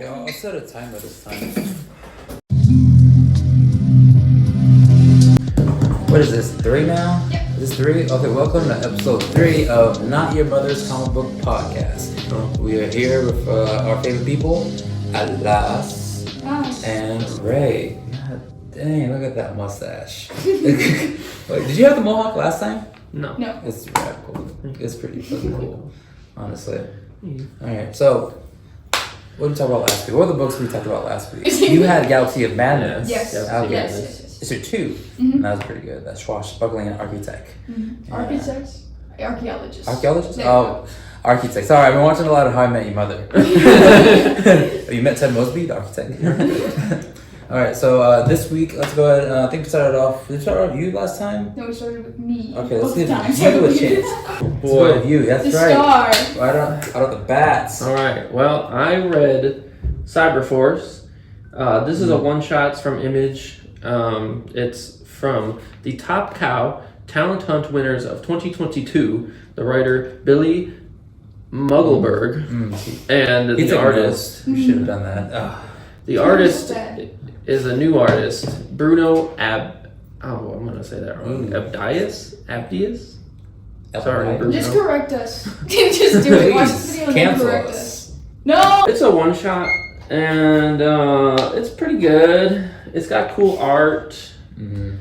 Yeah, I'll set a timer this time. What is this, 3 now? Yep. Is this 3? Okay, welcome to episode 3 of Not Your Mother's Comic Book Podcast. We are here with our favorite people, Alas and Ray. God dang, look at that mustache. Wait, did you have the mohawk last time? No. It's radical. It's pretty fucking cool, honestly. Alright, so what did we talk about last week? What were the books we talked about last week? You had Galaxy of Madness. Yes. Okay. Yes. Is there 2? Mm-hmm. That was pretty good. That's swashbuckling and architect. Mm-hmm. Yeah. Architects? Archaeologists. Archaeologists? There you Oh, architect. Sorry, I've been watching a lot of How I Met Your Mother. You met Ted Mosby, the architect. Alright, so this week, let's go ahead. I think we started off. Did we start off you last time? No, we started with me. Okay, let's Both give times. you a chance. Let's go with you. That's The right. star. Right out of the bats. All right. Well, I read Cyberforce. This is a one-shot from Image. It's from the Top Cow Talent Hunt winners of 2022. The writer Billy Muggleberg and He's the a artist. We should have done that. Ugh. The artist is a new artist, Bruno I'm gonna say that wrong. Abdias. Sorry, Bruno. Just correct us. Just do it. Watch this video and then Cancel correct us. us. No! It's a one shot and it's pretty good. It's got cool art. Mm-hmm.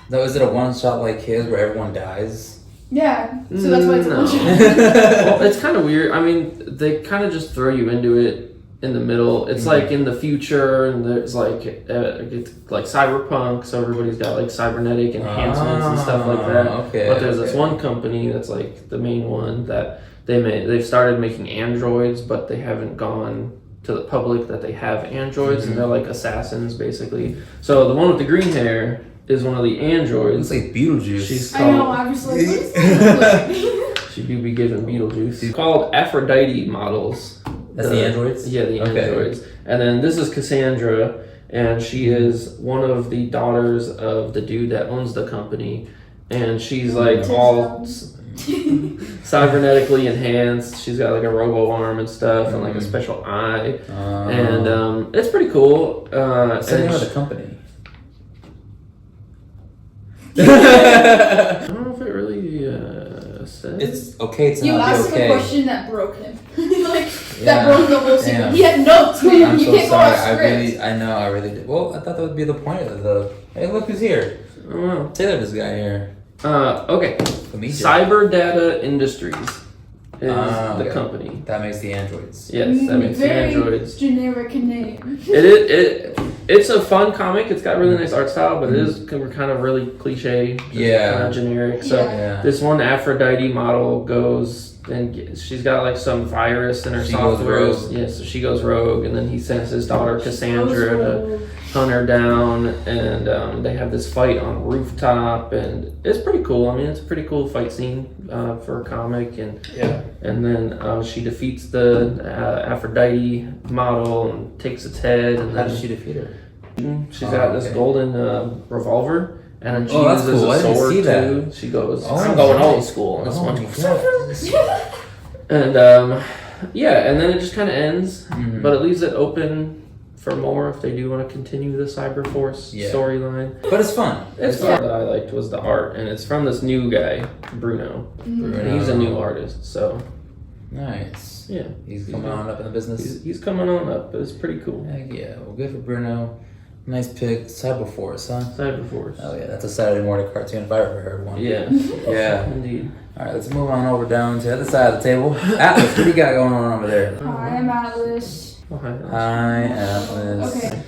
So is it a one-shot like his where everyone dies? Yeah, so that's why it's a No. bullshit. Well, it's kind of weird. I mean, they kind of just throw you into it in the middle. It's like in the future, and there's like it's like cyberpunk, so everybody's got like cybernetic enhancements and stuff like that. Okay. But there's this one company that's like the main one that they've started making androids, but they haven't gone to the public that they have androids, and they're like assassins basically. So the one with the green hair is one of the androids. It's like Beetlejuice. She's I know, called. I was like, what is that? She do be given Beetlejuice. She's called Aphrodite Models. That's the androids? Yeah, the Okay. androids. And then this is Cassandra, and she is one of the daughters of the dude that owns the company. And she's like all cybernetically enhanced. She's got like a robo arm and stuff, and like a special eye. And it's pretty cool. What's the name of the company? I don't know if it really says. It's okay to You not asked be him a okay. question that broke him. Like, Yeah. that broke the whole Damn. sequence. He had notes, man. I'm You so can't go sorry. off script. I really did. Well, I thought that would be the point of the. Hey, look who's here. Oh, wow. Taylor, this guy here. Okay. Comedian. Cyber Data Industries is the Okay. company. That makes the androids. Yes, that makes the Very androids. generic name. It's a fun comic. It's got really nice art style, but it is kind of really cliche. Yeah. Kind of generic. So Yeah. this one Aphrodite model goes and she's got like some virus in her She goes software. rogue. Yeah, so she goes rogue, and then he sends his daughter Cassandra to hunt her down, and they have this fight on a rooftop, and it's pretty cool. I mean, it's a pretty cool fight scene for a comic, and Yeah. then she defeats the Aphrodite model and takes its head, and How then did she defeat her? she's got this okay. golden revolver, and then she Oh, that's uses cool. I a didn't sword see that. too. She goes, Oh, I'm going okay. old school in this Oh one. my God. And yeah, and then it just kind of ends, Mhm. but it leaves it open for more if they do want to continue the Cyberforce Yeah. storyline. But it's fun. It's fun. That I liked was the art, and it's from this new guy, Bruno. And he's a new artist, so Nice. yeah, He's coming on up in the business. he's coming on up. But it's pretty cool. Heck yeah. Well, good for Bruno. Nice pick. Cyberforce, huh? Cyberforce. Oh yeah, that's a Saturday morning cartoon if I ever heard one. Yeah, Yeah. indeed. All right, let's move on over down to the other side of the table. Atlas, what do you got going on over there? Hi, I'm Atlas. Oh, hi. Hi, Atlas. Okay.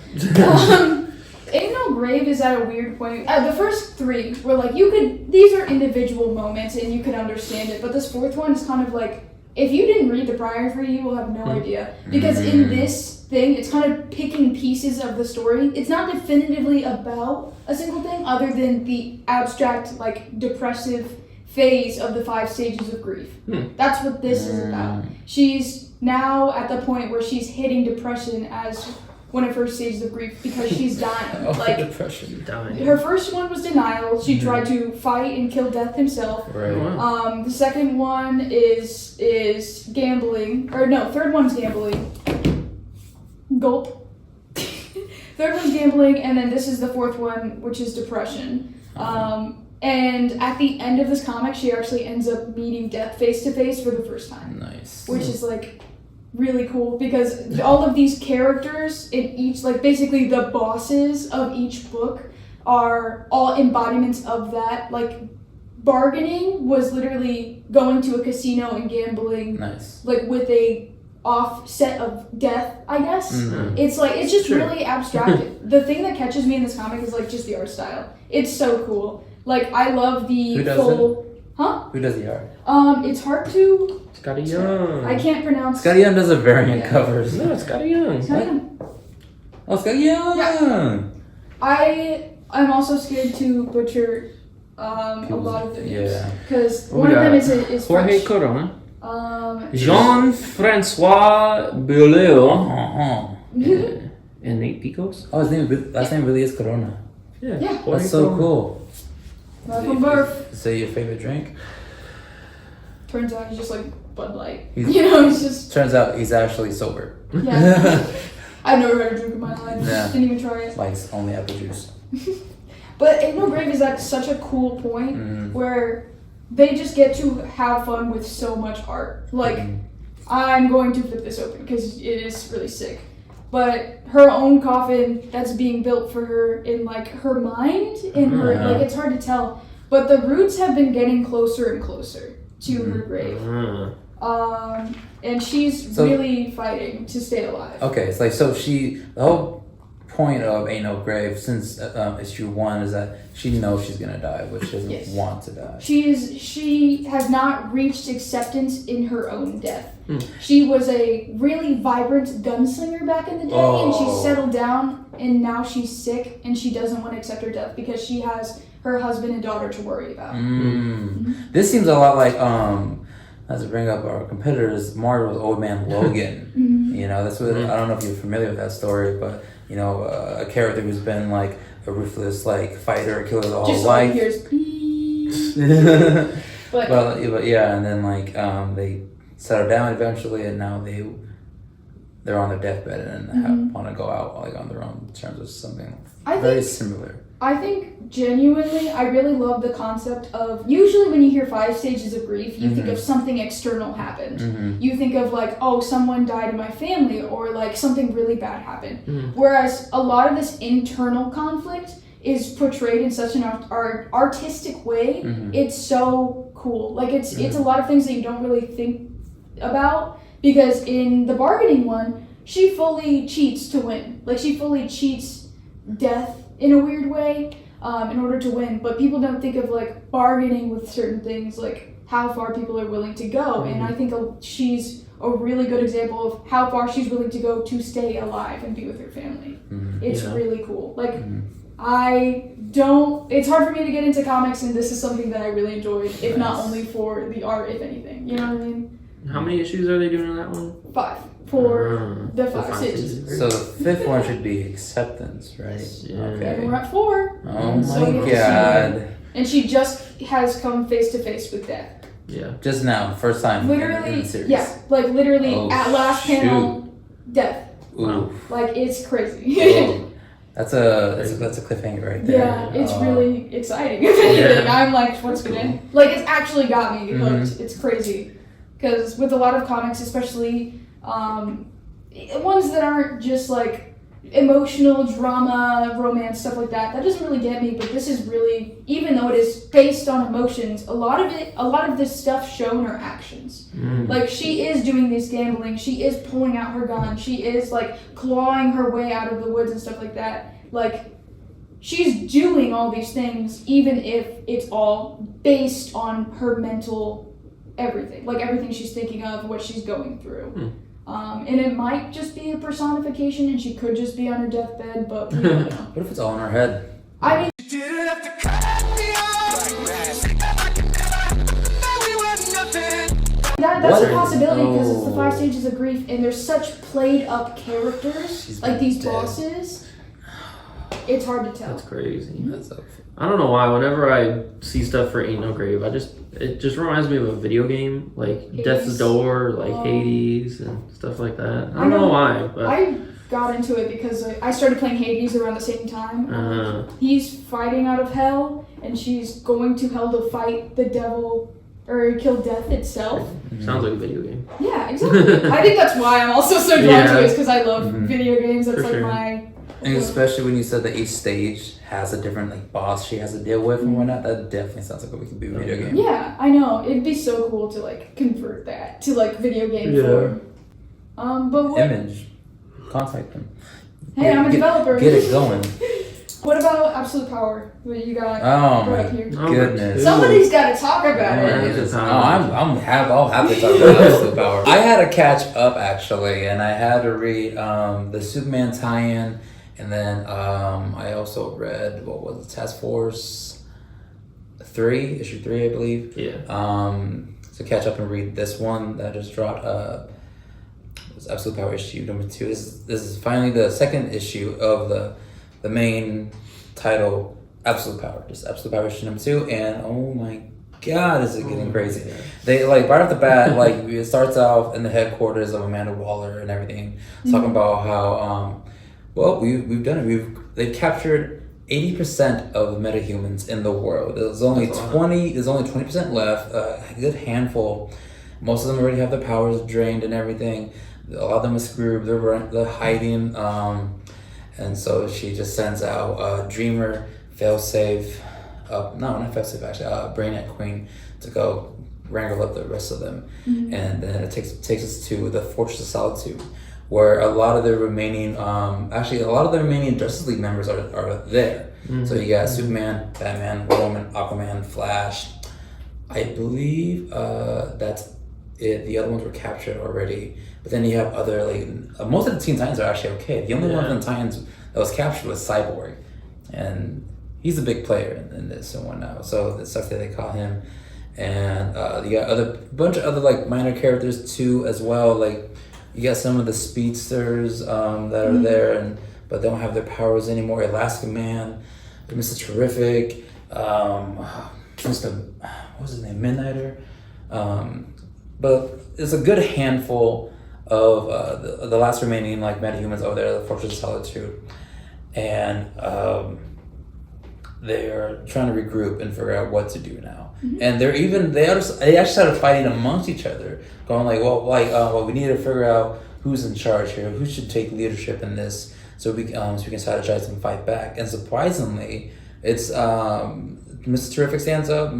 Ain't No Grave is at a weird point. The first 3 were like, these are individual moments and you could understand it, but this 4th one is kind of like, if you didn't read the prior 3, you will have no idea. Because in this thing, it's kind of picking pieces of the story. It's not definitively about a single thing other than the abstract, like, depressive phase of the 5 stages of grief. That's what this is about. She's now at the point where she's hitting depression as one of her stages of grief because she's dying. Like, depression. Dying. her first one was denial. She tried to fight and kill death himself. Right. Wow. The second one is gambling, or no, third one's gambling. Gulp. Third one's gambling, and then this is the fourth one, which is depression. And at the end of this comic, she actually ends up meeting death face to face for the first time. Nice. Which is like really cool because all of these characters in each, like basically the bosses of each book are all embodiments of that. Like bargaining was literally going to a casino and gambling. Nice. Like with a offset of death, I guess. Mm-hmm. It's like, it's just really abstract. The thing that catches me in this comic is like just the art style. It's so cool. Like I love the Who does full. it? Huh? Who does the art? It's hard to. Scotty Young. I can't pronounce. Scotty Young does a variant covers. No, it's Scotty Young. Scotty Young. Oh, Scotty Young. Yeah. I'm also scared to butcher a lot of their names. Yeah. Because one of them is Jorge French. Corona. Jean-Francois Beaulieu. And Nate Picos. Oh, last name really is Corona. Yeah. That's so cool. Malcolm Murph. Say your favorite drink. Turns out he's just like Bud Light. He's He's just. Turns out he's actually sober. Yeah. I've never had a drink in my life. Yeah. Didn't even try it. Likes only apple juice. But Ain't No Grave is at such a cool point where they just get to have fun with so much art. Like, I'm going to flip this open because it is really sick. But her own coffin that's being built for her in like her mind, in her like it's hard to tell. But the roots have been getting closer and closer to her grave. And she's really fighting to stay alive. Okay, it's like the whole point of Ain't No Grave since issue 1 is that she knows she's gonna die, but she doesn't want to die. She has not reached acceptance in her own death. She was a really vibrant gunslinger back in the day, and she settled down, and now she's sick, and she doesn't want to accept her death because she has her husband and daughter to worry about. This seems a lot like not to bring up our competitors, Marvel's Old Man Logan. You know, that's what I don't know if you're familiar with that story, but you know, a character who's been like a ruthless like fighter, killer the whole life. But yeah, and then like they settle down eventually, and now they're on their deathbed and want to go out like on their own terms of something very similar. I think genuinely, I really love the concept of, usually when you hear 5 stages of grief, you think of something external happened. You think of like, oh, someone died in my family, or like something really bad happened. Whereas a lot of this internal conflict is portrayed in such an artistic way. It's so cool. Like it's a lot of things that you don't really think about, because in the bargaining one, she fully cheats to win. Like she fully cheats death in a weird way in order to win, but people don't think of like bargaining with certain things, like how far people are willing to go. And I think she's a really good example of how far she's willing to go to stay alive and be with her family. It's really cool. Like it's hard for me to get into comics, and this is something that I really enjoyed, if not only for the art, if anything. You know what I mean? How many issues are they doing in that one? 5 for the 5 stages. So the 5th one should be acceptance, right? Yeah. Okay. And we're at 4. Oh my god. And she just has come face to face with death. Yeah. Just now, first time Literally, in the series. yeah. Like literally at last panel, death. Ooh. Like it's crazy. That's a cliffhanger right there. Yeah, it's really exciting. If anything, I'm like, what's gonna like? It's actually got me hooked. It's crazy, because with a lot of comics, especially ones that aren't just like emotional drama, romance, stuff like that doesn't really get me. But this is really, even though it is based on emotions, a lot of this stuff shown are actions. Like she is doing this gambling, she is pulling out her gun, she is like clawing her way out of the woods and stuff like that. Like she's doing all these things, even if it's all based on her mental everything, like everything she's thinking of, what she's going through. And it might just be a personification, and she could just be on her deathbed, but we don't know. What if it's all in her head? I mean, that's a possibility, because it's the 5 stages of grief, and there's such played up characters, like these bosses. It's hard to tell. That's crazy. That's I don't know why. Whenever I see stuff for Ain't No Grave, it just reminds me of a video game, like Hades. Death's Door, like Hades and stuff like that. I don't know why, but got into it because I started playing Hades around the same time. He's fighting out of hell, and she's going to hell to fight the devil or kill death itself. Sounds like a video game. Yeah, exactly. I think that's why I'm also so drawn to it, because I love video games. That's like my... And especially when you said that each stage has a different like boss she has to deal with and whatnot, that definitely sounds like we could do a video game. Yeah, I know. It'd be so cool to like convert that to like video game form. But what... Image. Contact them. Hey, I'm a developer. Get it going. What about absolute power? What you got? Oh my here? goodness! Somebody's got to talk about it. I'll have to talk about absolute power. I had to catch up actually, and I had to read the Superman tie-in, and then I also read what was it, Task Force 3, issue 3, I believe. Yeah. To catch up and read this one that just dropped. It was Absolute Power issue number 2. This is finally the second issue of the main title, Absolute Power. Just Absolute Power issue number 2, and oh my god, is it getting crazy. They like right off the bat, like it starts off in the headquarters of Amanda Waller and everything, talking about how well we've done it. They've captured 80% of the metahumans in the world. There's only 20% left, a good handful. Most of them already have their powers drained and everything. A lot of them are screwed, they're hiding. And so she just sends out Dreamer, Failsafe, not Failsafe actually, Brainiac Queen to go wrangle up the rest of them. And then it takes us to the Fortress of Solitude, where a lot of the remaining, Justice League members are there. So you got Superman, Batman, Wonder Woman, Aquaman, Flash. I believe that's it. The other ones were captured already. But then you have other, most of the Teen Titans are actually okay. The only one of the Titans that was captured was Cyborg. And he's a big player in this and whatnot. So it sucks that they caught him. And you got a bunch of other minor characters too as well. Like you got some of the speedsters that are there, but they don't have their powers anymore. Elastic Man, Mr. Terrific, Mr. What was his name? Midnighter. But it's a good handful of the last remaining metahumans over there, the Fortress of Solitude, and they're trying to regroup and figure out what to do now. And they actually started fighting amongst each other, going well, we need to figure out who's in charge here, who should take leadership in this, so we can strategize and fight back. And surprisingly, it's Mr. Terrific stands up,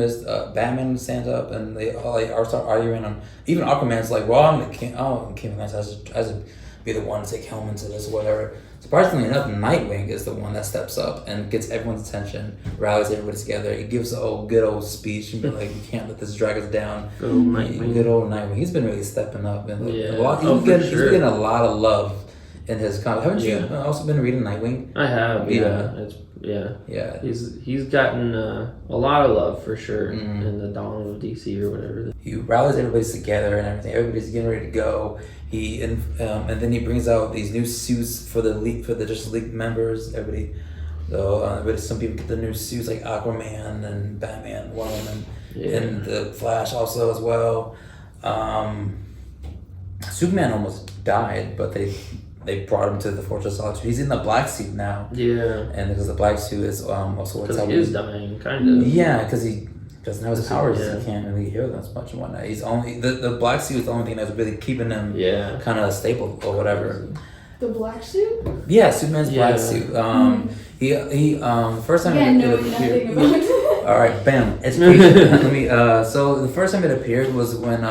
Batman stands up, and they all start arguing. Even Aquaman's like, well, I'm the king. Oh, King of Knights has to be the one to take helm into this, whatever. Surprisingly enough, Nightwing is the one that steps up and gets everyone's attention, rallies everybody together. He gives a good old speech and be like, "You can't let this drag us down." Good old Nightwing. He's been really stepping up, and he's getting a lot of love in his comic. Haven't you also been reading Nightwing? I have. Yeah. He's gotten a lot of love for sure in the dawn of DC or whatever. He rallies everybody together and everything. Everybody's getting ready to go. And then he brings out these new suits for the Justice League members. Everybody, some people get the new suits like Aquaman and Batman, Wonder Woman, and the Flash also as well. Superman almost died, but they brought him to the Fortress of Solitude. He's in the black suit now. Yeah. And because the black suit is also what's he is dying, kind of. Yeah, because he doesn't have his powers. He can't really heal them as much and whatnot. He's only the black suit is the only thing that's really keeping him kind of stable or whatever. The black suit? Yeah, Superman's black suit. He first time it appeared. All right, bam, education. So the first time it appeared was when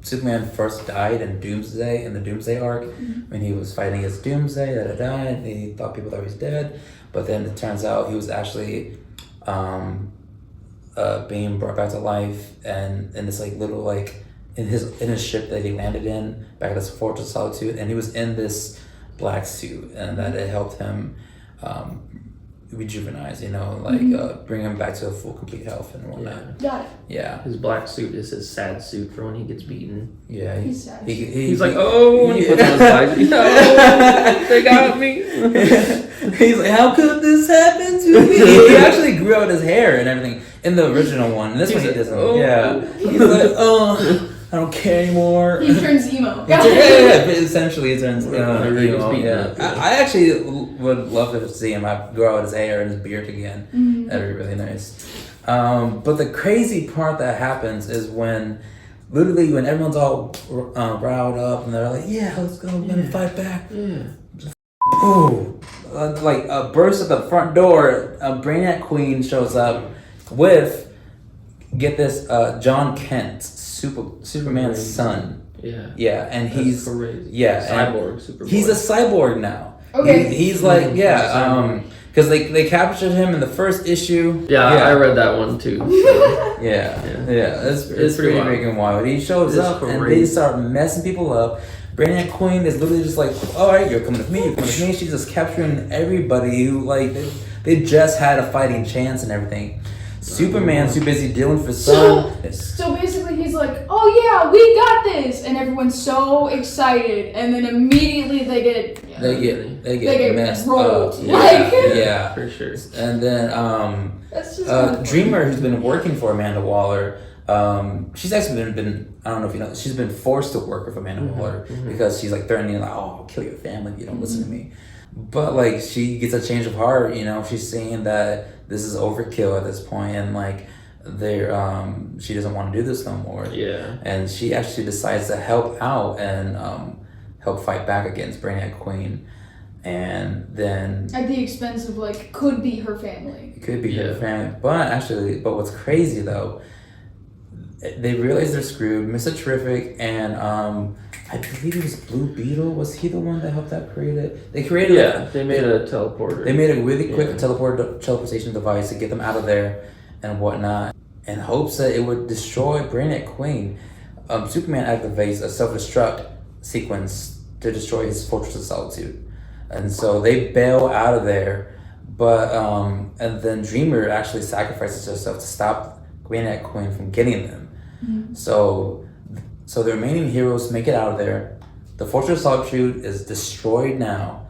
Superman first died in the Doomsday arc, when he was fighting against Doomsday that had died. He thought people thought he was dead, but then it turns out he was actually being brought back to life, and in this little in his ship that he landed in back at this Fortress of Solitude, and he was in this black suit, and that it helped him rejuvenize, bring him back to a full complete health and whatnot. Got it. Yeah. His black suit is his sad suit for when he gets beaten. Yeah. He's sad. He's like, oh, when he puts on his glasses, oh, they got me. He's like, how could this happen to me? He actually grew out his hair and everything in the original one. This one he doesn't. Oh. Yeah. He's like, oh, I don't care anymore. He turns emo. Essentially he turns emo. Yeah. I actually would love to see him grow out his hair and his beard again. Mm-hmm. That'd be really nice. But the crazy part that happens is when everyone's all riled up and they're like, yeah, let's go, we're gonna fight back. Yeah. Ooh, like a burst at the front door, a Brainiac Queen shows up with, get this, John Kent, Superman's son. Yeah. Yeah, and he's crazy. Yeah, Cyborg Superboy. He's a cyborg now. Okay. He's like because they captured him in the first issue. Yeah, I read that one too. So. Yeah. It's pretty freaking wild. He shows up and they start messing people up. Brainiac Queen is literally just like, all right, you're coming with me, you're coming with me. She's just capturing everybody who, like, they just had a fighting chance and everything. Superman's too busy dealing for son. So basically he's like, oh yeah, we got this, and everyone's so excited, and then immediately they get messed rolled. up. Yeah, for sure. And then That's just Dreamer, who's been working for Amanda Waller, she's actually been I don't know if you know, she's been forced to work with Amanda Waller because she's like threatening, like, oh, I'll kill your family if you don't listen to me. But like she gets a change of heart, she's saying that this is overkill at this point, and like she doesn't want to do this no more. Yeah. And she actually decides to help out and help fight back against Brainiac Queen. And then at the expense of like could be her family. It could be her family. But what's crazy though, they realize they're screwed. Mr. Terrific and I believe it was Blue Beetle. Was he the one that helped that create it? They created they made a teleporter. They made a really quick teleportation device to get them out of there and whatnot, in hopes that it would destroy Brainiac Queen. Superman activates a self-destruct sequence to destroy his Fortress of Solitude. And so they bail out of there, but and then Dreamer actually sacrifices herself to stop Brainiac Queen from getting them. So the remaining heroes make it out of there. The Fortress of Solitude is destroyed now.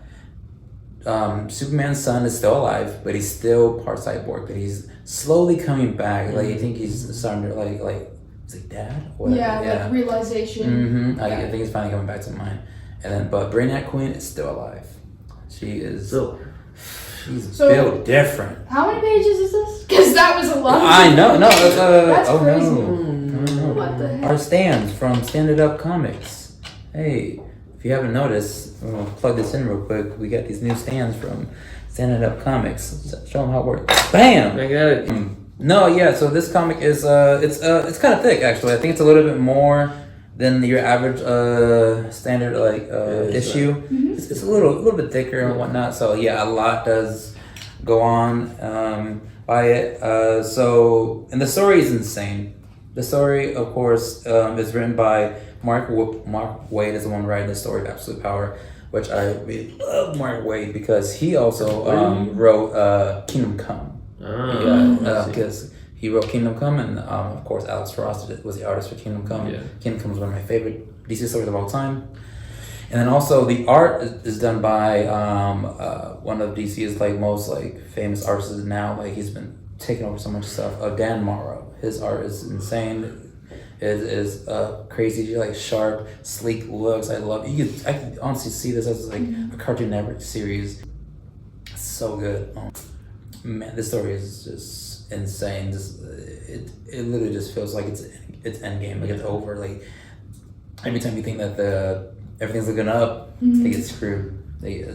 Superman's son is still alive, but he's still part cyborg. But he's slowly coming back. Like I think he's starting to like is it dad? Like realization. I think he's finally coming back to mind. And then, but Brainiac Queen is still alive. She is. She's built different. How many pages is this? Because that was a lot. I know. No. That's crazy. No. What the heck? Our stands from Standard Up Comics. Hey, if you haven't noticed, I'm gonna plug this in real quick. We got these new stands from Standard Up Comics. Show them how it works. Bam! I got it. So this comic is it's kind of thick actually. I think it's a little bit more than your average standard issue. It's a little bit thicker and whatnot. So yeah, a lot does go on by it. And the story is insane. The story, of course, is written by Mark Waid, is the one writing the story of Absolute Power, which I really love Mark Waid because he also wrote Kingdom Come. Because he wrote Kingdom Come, and of course Alex Ross was the artist for Kingdom Come. Kingdom Come is one of my favorite DC stories of all time. And then also the art is done by one of DC's most famous artists now. Like he's been taking over so much stuff. Dan Morrow. His art is insane. It is crazy, sharp, sleek looks. I love it. I can honestly see this as a Cartoon Network series. It's so good. Man, this story is just insane. It literally just feels like it's endgame. Like it's over. Like every time you think that everything's looking up, they get screwed. I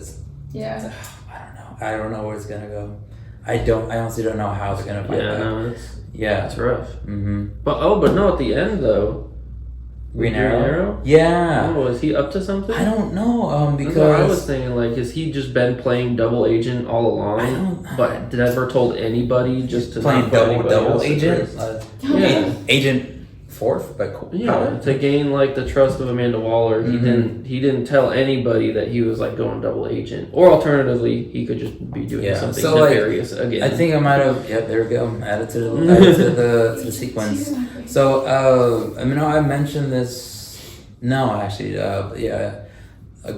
don't know where it's gonna go. I honestly don't know how it's gonna fight back. It's rough. But no, at the end though, Green Arrow? Yeah. Oh, is he up to something? I don't know. Because that's what I was thinking. Has he just been playing double agent all along? But never told anybody just to playing double agent? Agent Fourth? To gain the trust of Amanda Waller, he didn't tell anybody that he was going double agent. Or alternatively, he could just be doing something nefarious again. I think I might have there we go. Add it to the sequence. So I mentioned this. No, actually,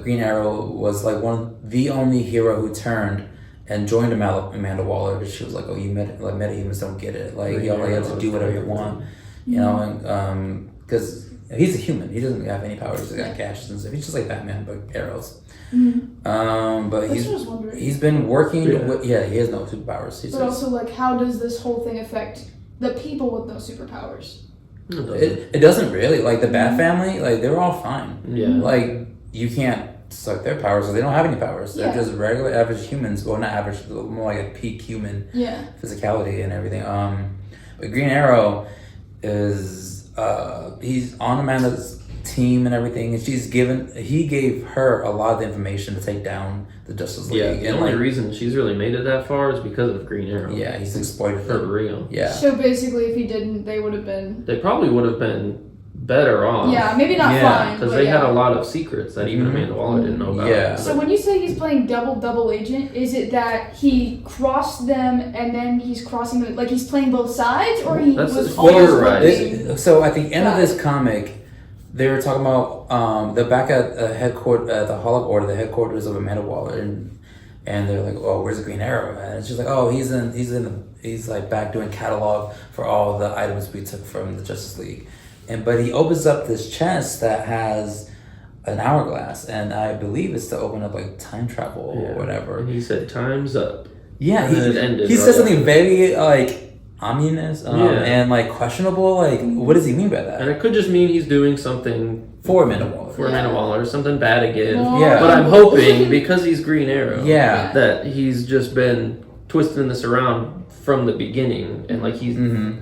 Green Arrow was the only hero who turned and joined Amanda Waller because she was like, "Oh, you metahumans don't get it. You only have to do whatever you want." And because he's a human. He doesn't have any powers. He's got gadgets and stuff. He's just like Batman, but arrows. But That's what I was wondering. he's been working with. Yeah, he has no superpowers. But also, like, how does this whole thing affect the people with no superpowers? It doesn't really. Like the Bat family, like they're all fine. Yeah. Like you can't suck their powers, so they don't have any powers. They're just regular average humans. Well, not average, more like a peak human physicality and everything. But Green Arrow is he's on Amanda's team and everything, and he gave her a lot of the information to take down the Justice League. Yeah, the only reason she's really made it that far is because of Green Arrow. Yeah, he's exploited for real. Yeah. So basically, if he didn't, they would have been. They probably would have been better off. Yeah, maybe not fine. Because they had a lot of secrets that even Amanda Waller didn't know about. Yeah. So when you say he's playing double agent, is it that he crossed them and then he's crossing them, like he's playing both sides, or he was always right? So at the end of this comic, they were talking about they're back at the headquarters of Amanda Waller, and they're like, "Oh, where's the Green Arrow?" And it's just like, "Oh, he's like back doing catalog for all the items we took from the Justice League." But he opens up this chest that has an hourglass, and I believe it's to open up like time travel or whatever. And he said, "Time's up." Yeah, he said something very like ominous and like questionable. Like, what does he mean by that? And it could just mean he's doing something for Amanda Waller. Amanda Waller, or something bad again. Yeah. But I'm hoping, because he's Green Arrow, that he's just been twisting this around from the beginning, and like he's and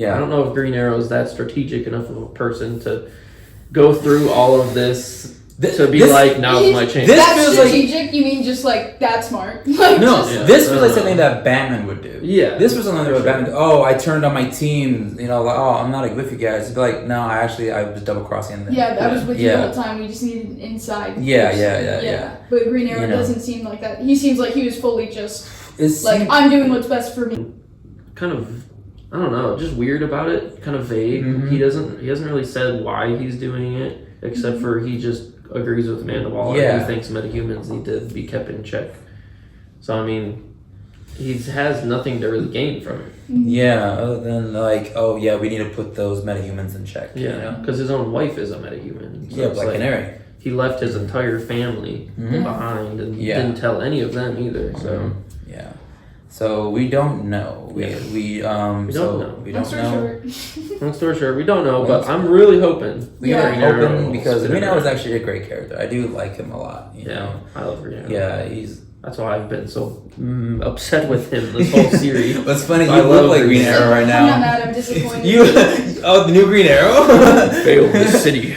I don't know if Green Arrow is that strategic enough of a person to go through all of this to be like, now's my chance. That's strategic. You mean just like that smart? Like, this feels like something that Batman would do. Yeah, this was something that Batman. Oh, I turned on my team. Like, oh, I'm not with you guys. He'd be like, no, I was double crossing them. Yeah, I was with you the whole time. We just needed an inside. Yeah. But Green Arrow doesn't seem like that. He seems like he was fully just I'm doing what's best for me. Kind of, I don't know, just weird about it. Kind of vague. He hasn't really said why he's doing it, except for he just agrees with Amanda Waller. He thinks metahumans need to be kept in check. So I mean, he has nothing to really gain from it. Yeah, other than like, oh yeah, we need to put those metahumans in check. Yeah, because his own wife is a metahuman. So Black Canary. He left his entire family behind and didn't tell any of them either. So so we don't know. We don't know. Long story short, we don't know. But I'm really hoping. We are hoping because Green Arrow is actually a great character. I do like him a lot. You know? I love Green Arrow. Yeah, that's why I've been so upset with him this whole series. What's funny, you look like Green Arrow right now. I'm not mad, I'm disappointed. The new Green Arrow? Failed the city.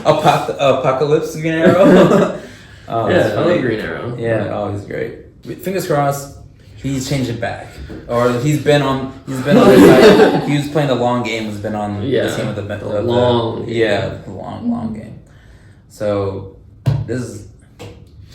Apocalypse Green Arrow? I love Green Arrow. Yeah, he's great. Fingers crossed, he's changed it back. Or he's been on the side. He was playing the long game, has been on the team of the long game. So, this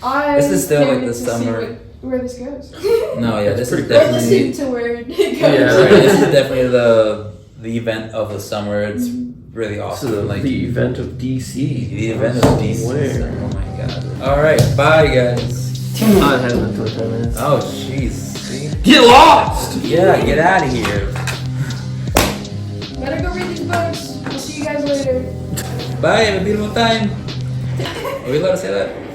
is still like the summer. Where this goes. No, this is Or definitely. listen to where it goes. This is definitely the event of the summer. It's really awesome. This is like the event of DC. The event of DC. Oh my god! All right, bye guys. I haven't for 10 minutes. Oh jeez. See? Get lost. Yeah, get out of here. Better go read these books. We'll see you guys later. Bye. Have a beautiful time. Are we allowed to say that?